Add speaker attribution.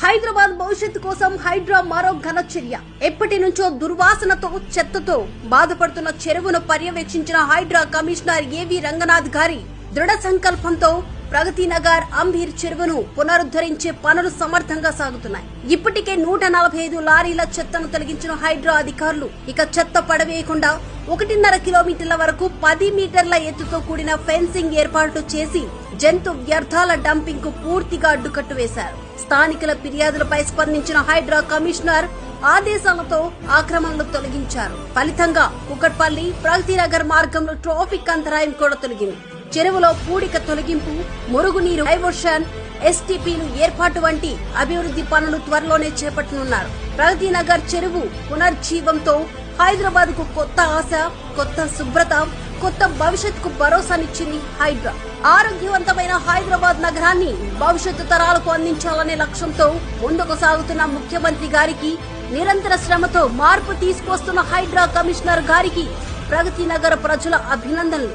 Speaker 1: హైదరాబాద్ భవిష్యత్తు కోసం హైడ్రా మరో ఘన చర్య. ఎప్పటి నుంచో దుర్వాసనతో చెత్తతో బాధపడుతున్న చెరువును పర్యవేక్షించిన హైడ్రా కమిషనర్ ఏవి రంగనాథ్ గారి దృఢ సంకల్పంతో ప్రగతి నగర్ అంబీర్ చెరువును పునరుద్ధరించే పనులు సమర్థంగా సాగుతున్నాయి. ఇప్పటికే 145 లారీల చెత్తను తొలగించిన హైడ్రా అధికారులు ఇక చెత్త పడవేయకుండా 1.5 కిలోమీటర్ల వరకు 10 మీటర్ల ఎత్తుతో కూడిన ఫెన్సింగ్ ఏర్పాటు చేసి జంతు వ్యర్థాల డంపింగ్ కు పూర్తిగా అడ్డుకట్టు వేశారు. స్థానికుల ఫిర్యాదులపై స్పందించిన హైడ్రా కమిషనర్ ఆదేశాలతో ఆక్రమణలు తొలగించారు. ఫలితంగా కుకట్పల్లి ప్రగతి నగర్ మార్గంలో ట్రాఫిక్ అంతరాయం కూడా తొలగింది. చెరువులో పూడిక తొలగింపు, మురుగునీరు డైవర్షన్, ఎస్టీపీలు ఏర్పాటు వంటి అభివృద్ధి పనులు త్వరలోనే చేపట్టనున్నారు. ప్రగతి నగర్ చెరువు పునర్జీవంతో హైదరాబాద్ కు కొత్త ఆశ, కొత్త శుభ్రత, కొత్త భవిష్యత్తుకు భరోసానిచ్చింది హైడ్రా. ఆరోగ్యవంతమైన హైదరాబాద్ నగరాన్ని భవిష్యత్తు తరాలకు అందించాలనే లక్ష్యంతో ముందుకు సాగుతున్న ముఖ్యమంత్రి గారికి, నిరంతర శ్రమతో మార్పు తీసుకొస్తున్న హైడ్రా కమిషనర్ గారికి ప్రగతి నగర ప్రజల అభినందనలు.